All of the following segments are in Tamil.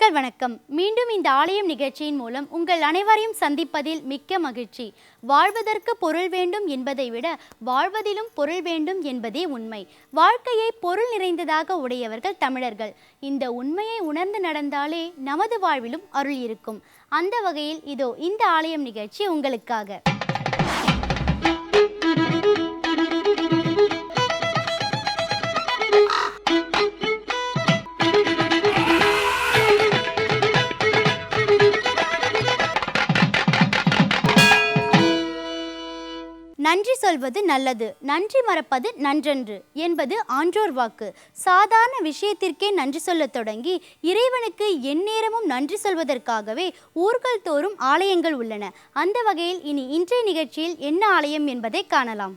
மக்கள் வணக்கம். மீண்டும் இந்த ஆலயம் நிகழ்ச்சியின் மூலம் உங்கள் அனைவரையும் சந்திப்பதில் மிக்க மகிழ்ச்சி. வாழ்வதற்கு பொருள் வேண்டும் என்பதை விட வாழ்வதிலும் பொருள் வேண்டும் என்பதே உண்மை. வாழ்க்கையை பொருள் நிறைந்ததாக உடையவர்கள் தமிழர்கள். இந்த உண்மையை உணர்ந்து நடந்தாலே நமது வாழ்விலும் அருள் இருக்கும். அந்த வகையில் இதோ இந்த ஆலயம் நிகழ்ச்சி உங்களுக்காக. நன்றி சொல்வது நல்லது, நன்றி மறப்பது நன்றன்று என்பது ஆன்றோர் வாக்கு. சாதாரண விஷயத்திற்கே நன்றி சொல்ல தொடங்கி இறைவனுக்கு எந்நேரமும் நன்றி சொல்வதற்காகவே ஊர்கள் தோறும் ஆலயங்கள் உள்ளன. அந்த வகையில் இனி இன்றைய நிகழ்ச்சியில் என்ன ஆலயம் என்பதை காணலாம்.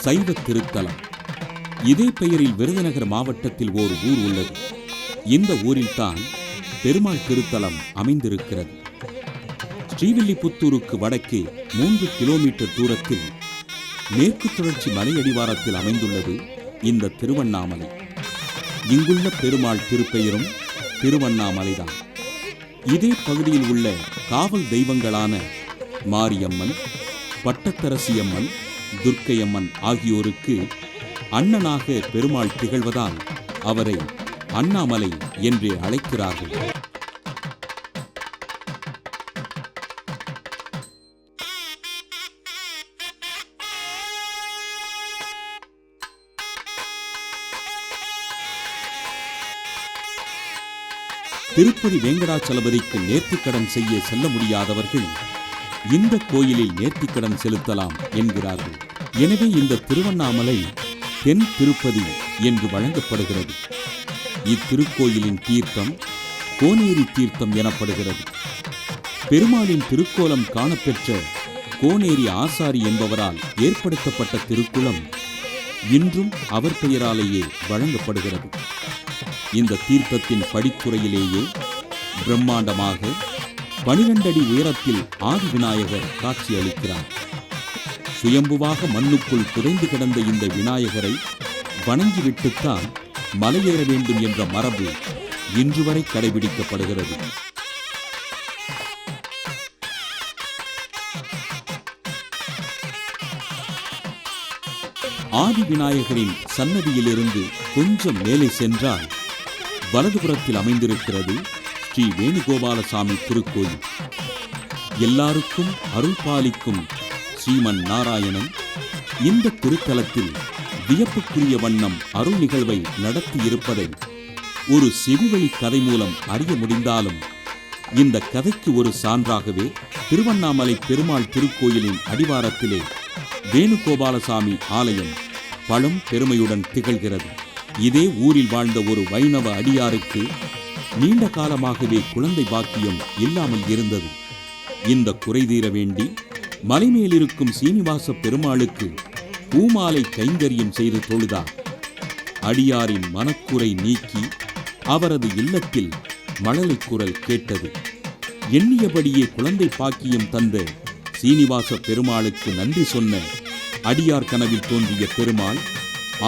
சைவ திருத்தலம். இதே பெயரில் விருதுநகர் மாவட்டத்தில் ஓர் ஊர் உள்ளது. இந்த ஊரில்தான் பெருமாள் திருத்தலம் அமைந்திருக்கிறது. ஸ்ரீவில்லிபுத்தூருக்கு வடக்கே 3 கிலோமீட்டர் தூரத்தில் மேற்கு தொடர்ச்சி மலையடிவாரத்தில் அமைந்துள்ளது இந்த திருவண்ணாமலை. இங்குள்ள பெருமாள் திருப்பெயரும் திருவண்ணாமலைதான். இதே பகுதியில் உள்ள காவல் தெய்வங்களான மாரியம்மன், பட்டத்தரசியம்மன், துர்க்கையம்மன் ஆகியோருக்கு அண்ணனாக பெருமாள் திகழ்வதால் அவரை அண்ணாமலை என்று அழைக்கிறார்கள். திருப்பதி வேங்கடாச்சலபதிக்கு நேர்த்திக்கடன் செய்ய செல்ல முடியாதவர்கள் இந்த கோயிலில் நேர்த்திக்கடன் செலுத்தலாம் என்கிறார்கள். எனவே இந்த திருவண்ணாமலை தென் திருப்பதி என்று வழங்கப்படுகிறது. இத்திருக்கோயிலின் தீர்த்தம் கோனேரி தீர்த்தம் எனப்படுகிறது. பெருமாளின் திருக்கோலம் காணப்பெற்ற கோனேரி ஆசாரி என்பவரால் ஏற்படுத்தப்பட்ட திருக்குளம் இன்றும் அவர் பெயராலேயே வழங்கப்படுகிறது. இந்த தீர்த்தத்தின் படித்துறையிலேயே பிரம்மாண்டமாக 12 அடி உயரத்தில் ஆதி விநாயகர் காட்சியளிக்கிறார். சுயம்புவாக மண்ணுக்குள் புதைந்து கிடந்த இந்த விநாயகரை வணங்கிவிட்டுத்தான் மலையேற வேண்டும் என்ற மரபு இன்று வரை கடைபிடிக்கப்படுகிறது. ஆதி விநாயகரின் சன்னதியிலிருந்து கொஞ்சம் மேலே சென்றால் வலதுபுறத்தில் அமைந்திருக்கிறது ஸ்ரீ வேணுகோபாலசாமி திருக்கோயில். எல்லாருக்கும் அருள் பாலிக்கும் ஸ்ரீமன் நாராயணன் இந்த திருத்தலத்தில் வியப்புக்குரிய வண்ணம் அருள் நிகழ்வை நடத்தியிருப்பதை ஒரு செவிவழி கதை மூலம் அறிய முடிந்தாலும் இந்த கதைக்கு ஒரு சான்றாகவே திருவண்ணாமலை பெருமாள் திருக்கோயிலின் அடிவாரத்திலே வேணுகோபாலசாமி ஆலயம் பழம் பெருமையுடன் திகழ்கிறது. இதே ஊரில் வாழ்ந்த ஒரு வைணவ அடியாருக்கு நீண்ட காலமாகவே குழந்தை பாக்கியம் இல்லாமல் இருந்தது. இந்த குறைதீர வேண்டி மலைமேலிருக்கும் சீனிவாச பெருமாளுக்கு பூமாலை கைங்கரியம் செய்து தொழுதார். அடியாரின் மனக்குறை நீக்கி அவரது இல்லத்தில் மழலை குரல் கேட்டது. எண்ணியபடியே குழந்தை பாக்கியம் தந்த சீனிவாச பெருமாளுக்கு நன்றி சொன்ன அடியார் கனவில் தோன்றிய பெருமாள்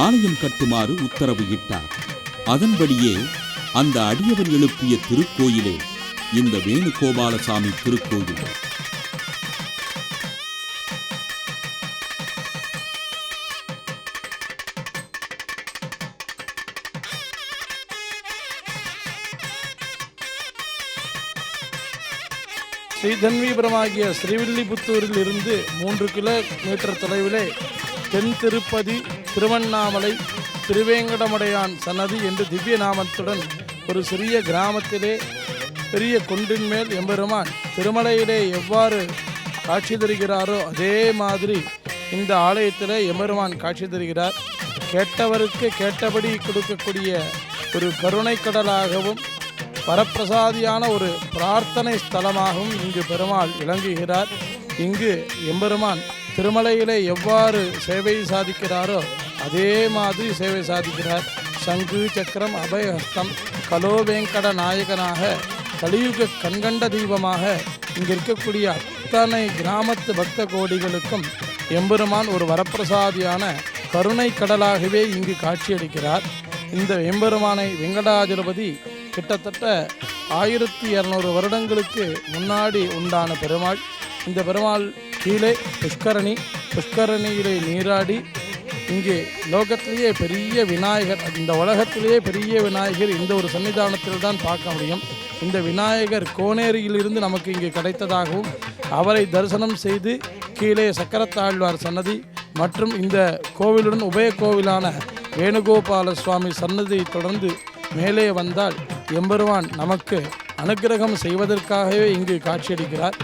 ஆலயம் கட்டுமாறு உத்தரவு இட்டார். அதன்படியே அந்த அடியவர் எழுப்பிய திருக்கோயிலே இந்த வேணுகோபாலசாமி திருக்கோயில். ஸ்ரீதன்வீபுரமாகிய ஸ்ரீவில்லிபுத்தூரில் இருந்து 3 கிலோமீட்டர் தொலைவிலே தென் திருப்பதி திருவண்ணாமலை திருவேங்கடமுடையான் சன்னதி என்று திவ்ய நாமத்துடன் ஒரு சிறிய கிராமத்திலே பெரிய குன்றின் மேல் எம்பெருமான் திருமலையிலே எவ்வாறு காட்சி தருகிறாரோ அதே மாதிரி இந்த ஆலயத்தில் எம்பெருமான் காட்சி தருகிறார். கேட்டவருக்கு கேட்டபடி கொடுக்கக்கூடிய ஒரு கருணை கடலாகவும் வரப்பிரசாதியான ஒரு பிரார்த்தனை ஸ்தலமாகவும் இங்கு பெருமாள் விளங்குகிறார். இங்கு எம்பெருமான் திருமலையிலே எவ்வாறு சேவை சாதிக்கிறாரோ அதே மாதிரி சேவை சாதிக்கிறார். சங்கு சக்கரம் அபயஹஸ்தம் கலோவேங்கட நாயகனாக கலியுக கண்கண்ட தீபமாக இங்கு இருக்கக்கூடிய அத்தனை கிராமத்து பக்த கோடிகளுக்கும் எம்பெருமான் ஒரு வரப்பிரசாதியான கருணை கடலாகவே இங்கு காட்சியளிக்கிறார். இந்த எம்பெருமானை வெங்கடாஜலபதி கிட்டத்தட்ட 1200 வருடங்களுக்கு முன்னாடி உண்டான பெருமாள். இந்த பெருமாள் கீழே புஷ்கரணியிலே நீராடி இங்கே லோகத்திலேயே பெரிய விநாயகர், இந்த உலகத்திலேயே பெரிய விநாயகர் இந்த ஒரு சன்னிதானத்தில் தான் பார்க்க முடியும். இந்த விநாயகர் கோனேரியிலிருந்து நமக்கு இங்கே கிடைத்ததாகவும் அவரை தரிசனம் செய்து கீழே சக்கரத்தாழ்வார் சன்னதி மற்றும் இந்த கோவிலுடன் உபய கோவிலான வேணுகோபால சுவாமி சன்னதியை தொடர்ந்து மேலே வந்தால் எம்பெருமான் நமக்கு அனுக்கிரகம் செய்வதற்காகவே இங்கு காட்சியளிக்கிறார்.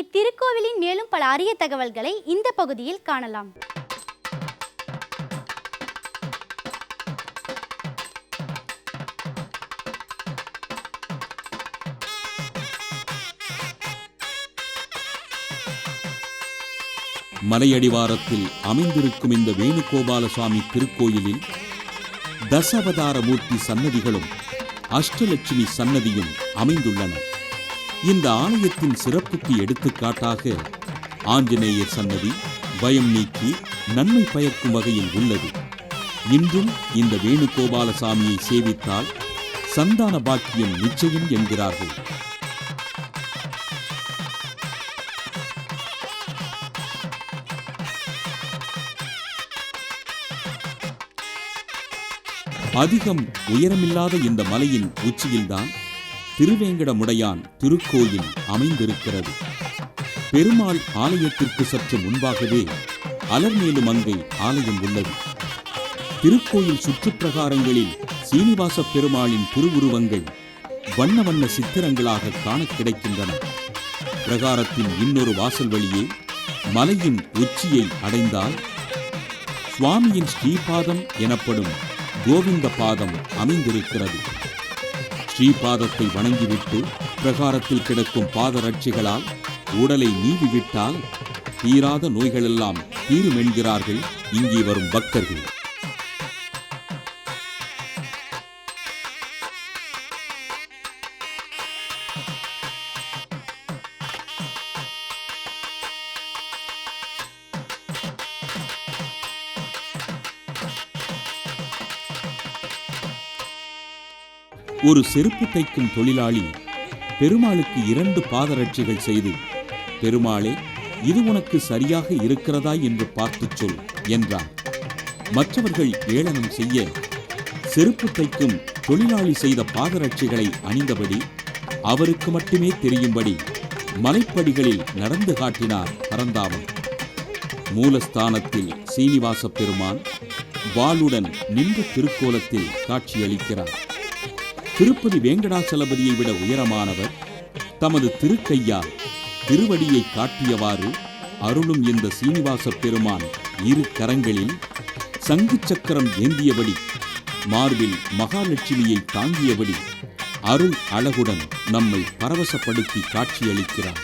இத்திருக்கோவிலின் மேலும் பல அரிய தகவல்களை இந்த பகுதியில் காணலாம். மலையடிவாரத்தில் அமைந்திருக்கும் இந்த வேணுகோபால சுவாமி திருக்கோயிலில் தசாவதார மூர்த்தி சன்னதிகளும் அஷ்டலட்சுமி சன்னதியும் அமைந்துள்ளன. இந்த ஆலயத்தின் சிறப்புக்கு எடுத்துக்காட்டாக ஆஞ்சநேயர் சன்னதி பயம் நீக்கி நன்மை பயக்கும் வகையில் உள்ளது. இன்றும் இந்த வேணுகோபால சாமியை சேவித்தால் சந்தான பாக்கியம் நிச்சயம் என்கிறார்கள். அதிகம் உயரமில்லாத இந்த மலையின் உச்சியில்தான் திருவேங்கடமுடையான் திருக்கோயில் அமைந்திருக்கிறது. பெருமாள் ஆலயத்திற்கு சற்று முன்பாகவே அலர்மேலு மங்கை ஆலயம் உள்ளது. திருக்கோயில் சுற்றுப்பிரகாரங்களில் சீனிவாச பெருமாளின் திருவுருவங்கள் வண்ண வண்ண சித்திரங்களாக காண கிடைக்கின்றன. பிரகாரத்தின் இன்னொரு வாசல் வழியே மலையின் உச்சியை அடைந்தால் சுவாமியின் ஸ்ரீபாதம் எனப்படும் கோவிந்த பாதம் அமைந்திருக்கிறது. ஸ்ரீபாதத்தை வணங்கிவிட்டு பிரகாரத்தில் கிடக்கும் பாதரட்சிகளால் உடலை நீவிவிட்டால் தீராத நோய்களெல்லாம் தீரும் என்கிறார்கள் இங்கே வரும் பக்தர்கள். ஒரு செருப்பு தைக்கும் தொழிலாளி பெருமாளுக்கு 2 பாதரட்சிகள் செய்து, பெருமாளே, இது உனக்கு சரியாக இருக்கிறதா என்று பார்த்துச் சொல் என்றார். மற்றவர்கள் ஏளனம் செய்ய செருப்பு தைக்கும் தொழிலாளி செய்த பாதரட்சிகளை அணிந்தபடி அவருக்கு மட்டுமே தெரியும்படி மலைப்படிகளில் நடந்து காட்டினார் பரந்தாமன். மூலஸ்தானத்தில் சீனிவாச பெருமான் வாளுடன் நின்ற திருக்கோலத்தில் காட்சியளிக்கிறார். திருப்பதி வேங்கடாச்சலபதியை விட உயரமானவர் தமது திருக்கையால் திருவடியை காட்டியவாறு அருளும் இந்த சீனிவாச பெருமான் 2 கரங்களில் சங்கு சக்கரம் ஏந்தியபடி மார்பில் மகாலட்சுமியை தாங்கியபடி அருள் அழகுடன் நம்மை பரவசப்படுத்தி காட்சியளிக்கிறார்.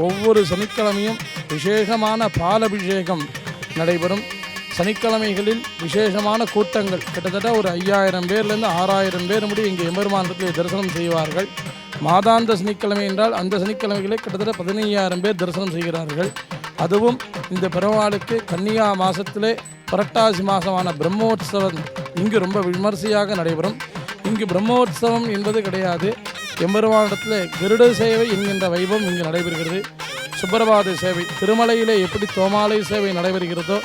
ஒவ்வொரு சனிக்கிழமையும் விசேஷமான பாலபிஷேகம் நடைபெறும். சனிக்கிழமைகளில் விசேஷமான கூட்டங்கள் கிட்டத்தட்ட ஒரு 5000 பேர்லேருந்து 6000 பேர் முடிய இங்கே எம்பெருமானத்தில் தரிசனம் செய்வார்கள். மாதாந்த சனிக்கிழமை என்றால் அந்த சனிக்கிழமைகளில் கிட்டத்தட்ட 15000 பேர் தரிசனம் செய்கிறார்கள். அதுவும் இந்த பெருமாளுக்கு கன்னியா மாதத்திலே புரட்டாசி மாதமான பிரம்மோற்சவம் இங்கு ரொம்ப விமர்சையாக நடைபெறும். இங்கு பிரம்மோற்சவம் என்பது கிடையாது. எம்பெருமானிடத்தில் கருட சேவை என்கின்ற வைபவம் இங்கு நடைபெறுகிறது. சுப்பிரபாத சேவை திருமலையிலே எப்படி தோமாலை சேவை நடைபெறுகிறதோ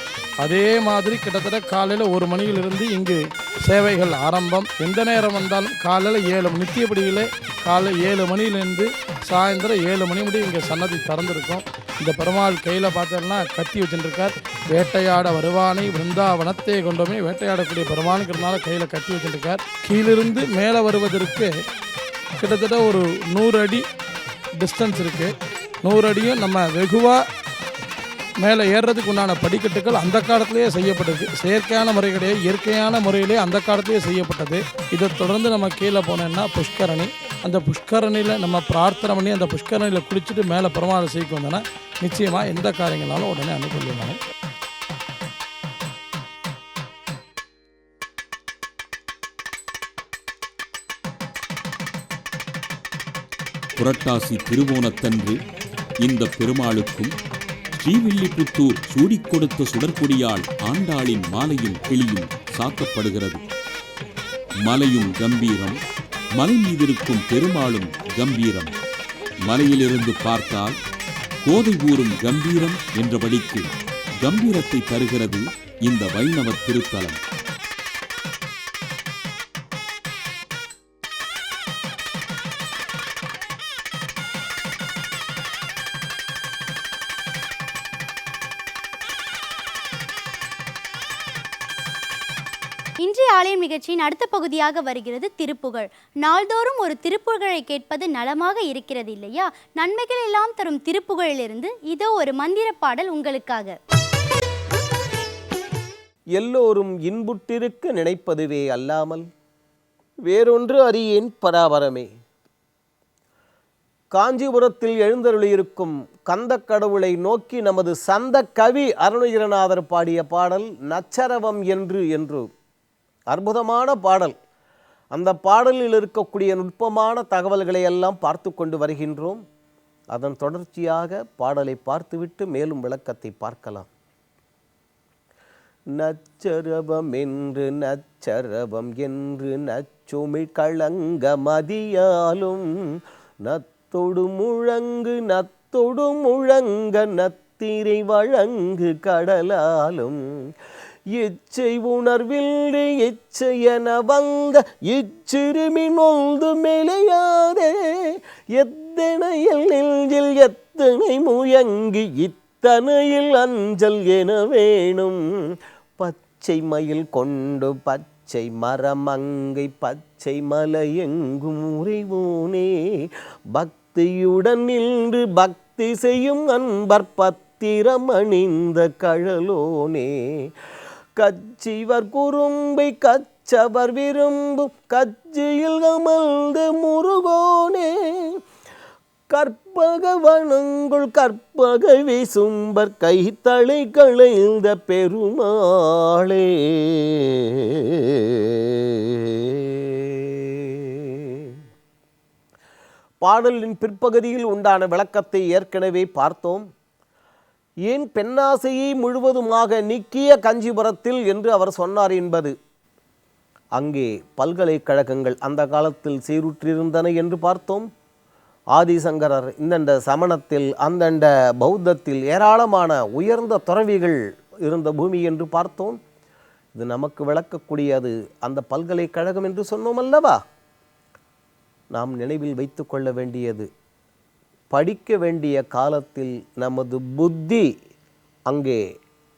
அதே மாதிரி கிட்டத்தட்ட காலையில் 1 மணியிலிருந்து இங்கு சேவைகள் ஆரம்பம். எந்த நேரம் வந்தாலும் காலையில் 7 மணி நித்தியப்படியிலே காலை 7 மணிலேருந்து சாயந்தரம் 7 மணி முடியும் இங்கே சன்னதி திறந்திருக்கும். இந்த பெருமாள் கையில் பார்த்தோம்னா கத்தி வச்சுட்டுருக்கார். வேட்டையாட வருவானை விருந்தாவனத்தை கொண்டோமே, வேட்டையாடக்கூடிய பெருமானுங்கிறதுனால கையில் கத்தி வச்சுட்டுருக்கார். கீழிருந்து மேலே வருவதற்கு கிட்டத்தட்ட ஒரு 100 அடி டிஸ்டன்ஸ் இருக்குது. 100 அடியும் நம்ம வெகுவாக மேலே ஏறுறதுக்கு உண்டான படிக்கட்டுகள் அந்த காலத்திலேயே செய்யப்பட்டது. செயற்கையான முறை கிடையாது, இயற்கையான முறையிலே அந்த காலத்திலேயே செய்யப்பட்டது. இதை தொடர்ந்து நம்ம கீழே போனோம்னா புஷ்கரணி. அந்த புஷ்கரணியில் நம்ம பிரார்த்தனை பண்ணி அந்த புஷ்கரணியில் குளிச்சுட்டு மேலே பெருமாளை செய்க்கு வந்தோன்னா நிச்சயமாக எந்த காரியங்களாலும் உடனே அனுப்பிடலாம். புரட்டாசி திருவோணத்தன்று இந்த பெருமாளுக்கும் ஸ்ரீவில்லிபுத்தூர் சூடிக் கொடுத்த சுடற்கொடியால் ஆண்டாளின் மாலையும் கிளியும் சாத்தப்படுகிறது. மலையும் கம்பீரம், மலை மீதிருக்கும் பெருமாளும் கம்பீரம். மலையிலிருந்து பார்த்தால் கோதை ஊரும் கம்பீரம் என்றபடிக்கு கம்பீரத்தை தருகிறது இந்த வைணவ திருத்தலம். இன்றைய ஆலயம் நிகழ்ச்சியின் அடுத்த பகுதியாக வருகிறது திருப்புகழ். நாள்தோறும் ஒரு திருப்புகழை கேட்பது நலமாக இருக்கிறது இல்லையா? நன்மைகள் எல்லாம் தரும் திருப்புகழிலிருந்து இதோ ஒரு மந்திர பாடல் உங்களுக்காக. எல்லோரும் இன்புற்றிருக்க நினைப்பதுவே அல்லாமல் வேறொன்று அறியேன் பராபரமே. காஞ்சிபுரத்தில் எழுந்தருளியிருக்கும் கந்த கடவுளை நோக்கி நமது சந்த கவி அருணகிரிநாதர் பாடிய பாடல் நச்சரவம் என்று அற்புதமான பாடல். அந்த பாடலில் இருக்கக்கூடிய நுட்பமான தகவல்களை எல்லாம் பார்த்து கொண்டு வருகின்றோம். அதன் தொடர்ச்சியாக பாடலை பார்த்துவிட்டு மேலும் விளக்கத்தை பார்க்கலாம். நச்சரவம் என்று நச்சுமிழ் களங்க மதியாலும் நத்தொடு முழங்க நத்திரை வழங்கு கடலாலும் இச்சை உணர்வில் இச்சையன வந்த இச்சிறுமி நொந்து மெலையாதே எத்தனையில் நெஞ்சில் எத்தனை முயங்கி இத்தனையில் அஞ்சல் என வேணும். பச்சை மயில் கொண்டு பச்சை மரமங்கை பச்சை மலை எங்கும் உறைவோனே பக்தியுடன் நின்று பக்தி செய்யும் அன்பர் பத்திரம் அணிந்த கழலோனே கச்சிவர் குறும்பை கச்சவர் விரும்பும் கச்சியில் அமர்ந்த முருகோனே கற்பக வனங்குள் கற்பக விசும்பர் கைத்தளை களைந்த பெருமாளே. பாடலின் பிற்பகுதியில் உண்டான விளக்கத்தை ஏற்கனவே பார்த்தோம். ஏன் பெண்ணாசையை முழுவதுமாக நீக்கிய காஞ்சிபுரத்தில் என்று அவர் சொன்னார் என்பது. அங்கே பல்கலைக்கழகங்கள் அந்த காலத்தில் சீருற்றிருந்தன என்று பார்த்தோம். ஆதிசங்கரர் இந்தண்ட சமணத்தில் அந்தண்ட பௌத்தத்தில் ஏராளமான உயர்ந்த துறவிகள் இருந்த பூமி என்று பார்த்தோம். இது நமக்கு விளக்கக்கூடியது அந்த பல்கலைக்கழகம் என்று சொன்னோம் அல்லவா? நாம் நினைவில் வைத்து கொள்ள வேண்டியது, படிக்க வேண்டிய காலத்தில் நமது புத்தி அங்கே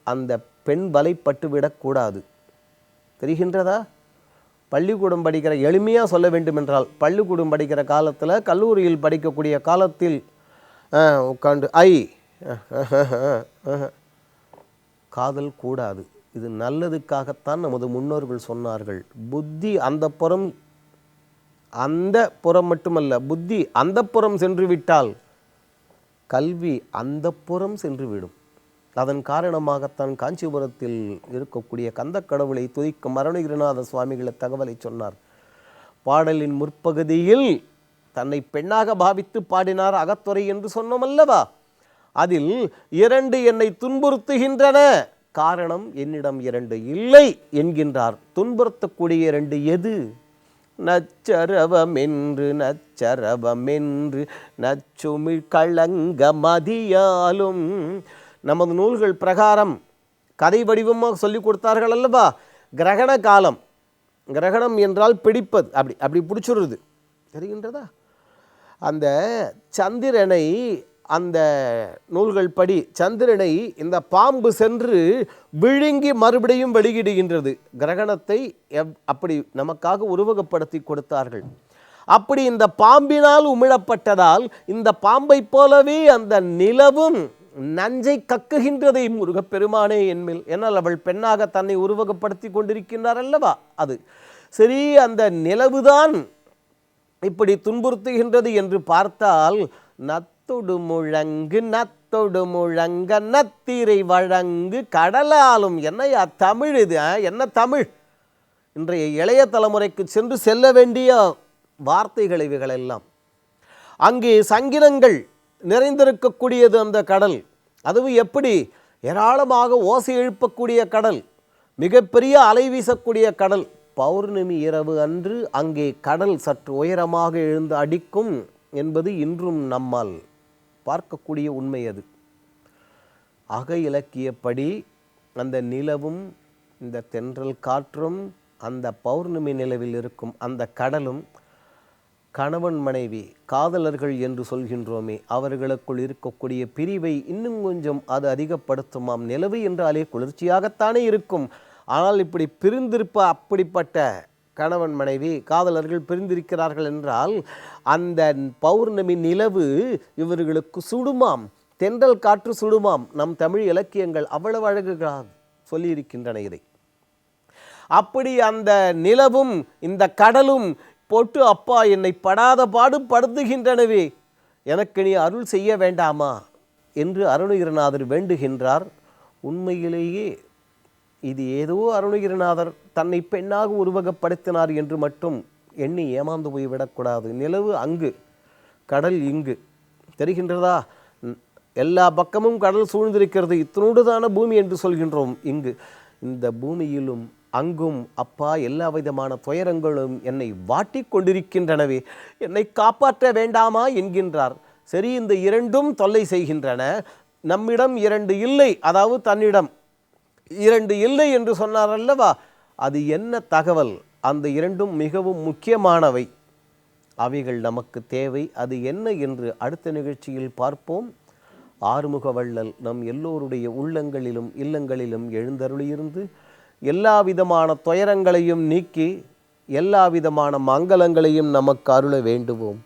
அந்த பெண் வலைப்பட்டுவிடக்கூடாது. தெரிகின்றதா? பள்ளிக்கூடம் படிக்கிற, எளிமையாக சொல்ல வேண்டுமென்றால் பள்ளிக்கூடம் படிக்கிற காலத்தில், கல்லூரியில் படிக்கக்கூடிய காலத்தில் உட்காந்து காதல் கூடாது. இது நல்லதுக்காகத்தான் நமது முன்னோர்கள் சொன்னார்கள். புத்தி அந்த புறம் மட்டுமல்ல, புத்தி அந்த புறம் சென்று விட்டால் கல்வி அந்த புறம் சென்று விடும். அதன் காரணமாகத்தான் காஞ்சிபுரத்தில் இருக்கக்கூடிய கந்த கடவுளை துதிக்கும் அருணகிரிநாத சுவாமிகளை தகவலை சொன்னார். பாடலின் முற்பகுதியில் தன்னை பெண்ணாக பாவித்து பாடினார் அகத்துறை என்று சொன்னோம் அல்லவா? அதில் 2 என்னை துன்புறுத்துகின்றன, காரணம் என்னிடம் 2 இல்லை என்கின்றார். துன்புறுத்தக்கூடிய 2 எது? நச்சரவம் என்று நச்சுமிழ் களங்க மதியாலும். நமது நூல்கள் பிரகாரம் கதை வடிவமாக சொல்லிக் கொடுத்தார்கள் அல்லவா? கிரகண காலம் கிரகணம் என்றால் பிடிப்பது, அப்படி அப்படி பிடிச்சிடுறது. தெரிகின்றதா? அந்த சந்திரனை, அந்த நூல்கள் படி சந்திரனை இந்த பாம்பு சென்று விழுங்கி மறுபடியும் வெளியிடுகின்றது. கிரகணத்தை அப்படி நமக்காக உருவகப்படுத்தி கொடுத்தார்கள். அப்படி இந்த பாம்பினால் உமிழப்பட்டதால் இந்த பாம்பை போலவே அந்த நிலவும் நஞ்சை கக்குகின்றதை முருகப்பெருமானே என்மேல். என்னால் அவள் பெண்ணாக தன்னை உருவகப்படுத்தி கொண்டிருக்கின்றார் அல்லவா? அது சரி, அந்த நிலவுதான் இப்படி துன்புறுத்துகின்றது என்று பார்த்தால், நத்தொடு முழங்கு நத்தொடு முழங்க நத்தீரை வழங்கு கடலாலும். என்னையா தமிழ் இது? என்ன தமிழ்? இன்றைய இளைய தலைமுறைக்கு சென்று செல்ல வேண்டிய வார்த்தைகள் இவைகளெல்லாம். அங்கே சங்கினங்கள் நிறைந்திருக்கக்கூடியது அந்த கடல். அதுவும் எப்படி ஏராளமாக ஓசை எழுப்பக்கூடிய கடல், மிகப்பெரிய அலை வீசக்கூடிய கடல். பௌர்ணமி இரவு அன்று அங்கே கடல் சற்று உயரமாக எழுந்து அடிக்கும் என்பது இன்றும் நம்மால் பார்க்கக்கூடிய உண்மை. அது அக இலக்கியப்படி அந்த நிலவும் இந்த தென்றல் காற்றும் அந்த பௌர்ணமி நிலவில் இருக்கும் அந்த கடலும் கணவன் மனைவி காதலர்கள் என்று சொல்கின்றோமே, அவர்களுக்குள் இருக்கக்கூடிய பிரிவை இன்னும் கொஞ்சம் அது அதிகப்படுத்துமாம். நிலவு என்றாலே குளிர்ச்சியாகத்தானே இருக்கும். ஆனால் இப்படி பிரிந்திருப்ப, அப்படிப்பட்ட கணவன் மனைவி காதலர்கள் பிரிந்திருக்கிறார்கள் என்றால் அந்த பௌர்ணமி நிலவு இவர்களுக்கு சுடுமாம், தென்றல் காற்று சுடுமாம். நம் தமிழ் இலக்கியங்கள் அவ்வளவு அழகுகளாக சொல்லியிருக்கின்றன இதை. அப்படி அந்த நிலவும் இந்த கடலும் போட்டு, அப்பா என்னை படாத பாடு படுத்துகின்றனவே, எனக்கு நீ அருள் செய்ய வேண்டாமா என்று அருணகிரிநாதர் வேண்டுகின்றார். உண்மையிலேயே இது ஏதோ அருணகிரிநாதர் தன்னை பெண்ணாக உருவகப்படுத்தினார் என்று மட்டும் எண்ணி ஏமாந்து போய்விடக்கூடாது. நிலவு அங்கு, கடல் இங்கு. தெரிகின்றதா? எல்லா பக்கமும் கடல் சூழ்ந்திருக்கிறது. இத்தனோடுதான பூமி என்று சொல்கின்றோம். இங்கு இந்த பூமியிலும் அங்கும் அப்பா எல்லா விதமான துயரங்களும் என்னை வாட்டி கொண்டிருக்கின்றனவே, என்னை காப்பாற்ற வேண்டாமா என்கின்றார். சரி, இந்த இரண்டும் தொல்லை செய்கின்றன. நம்மிடம் இரண்டு இல்லை, அதாவது தன்னிடம் இரண்டு இல்லை என்று சொன்னார் அல்லவா? அது என்ன தகவல்? அந்த இரண்டும் மிகவும் முக்கியமானவை. அவைகள் நமக்கு தேவை. அது என்ன என்று அடுத்த நிகழ்ச்சியில் பார்ப்போம். ஆறுமுக வள்ளல் நம் எல்லோருடைய உள்ளங்களிலும் இல்லங்களிலும் எழுந்தருளியிருந்து எல்லா விதமான துயரங்களையும் நீக்கி எல்லா விதமான மங்களங்களையும் நமக்கு அருள வேண்டுவோம்.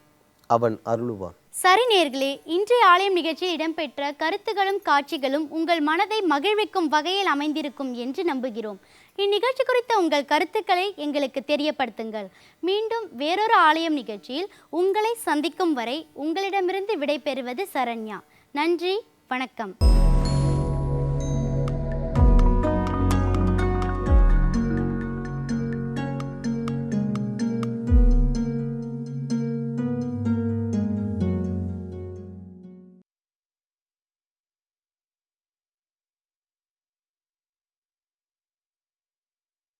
அவன் அருளுவான். சரி நேர்களே, இன்றைய ஆலயம் நிகழ்ச்சியில் இடம்பெற்ற கருத்துகளும் காட்சிகளும் உங்கள் மனதை மகிழ்விக்கும் வகையில் அமைந்திருக்கும் என்று நம்புகிறோம். இந்நிகழ்ச்சி குறித்த உங்கள் கருத்துக்களை எங்களுக்கு தெரியப்படுத்துங்கள். மீண்டும் வேறொரு ஆலயம் நிகழ்ச்சியில் உங்களை சந்திக்கும் வரை உங்களிடமிருந்து விடைபெறுவது சரண்யா. நன்றி, வணக்கம்.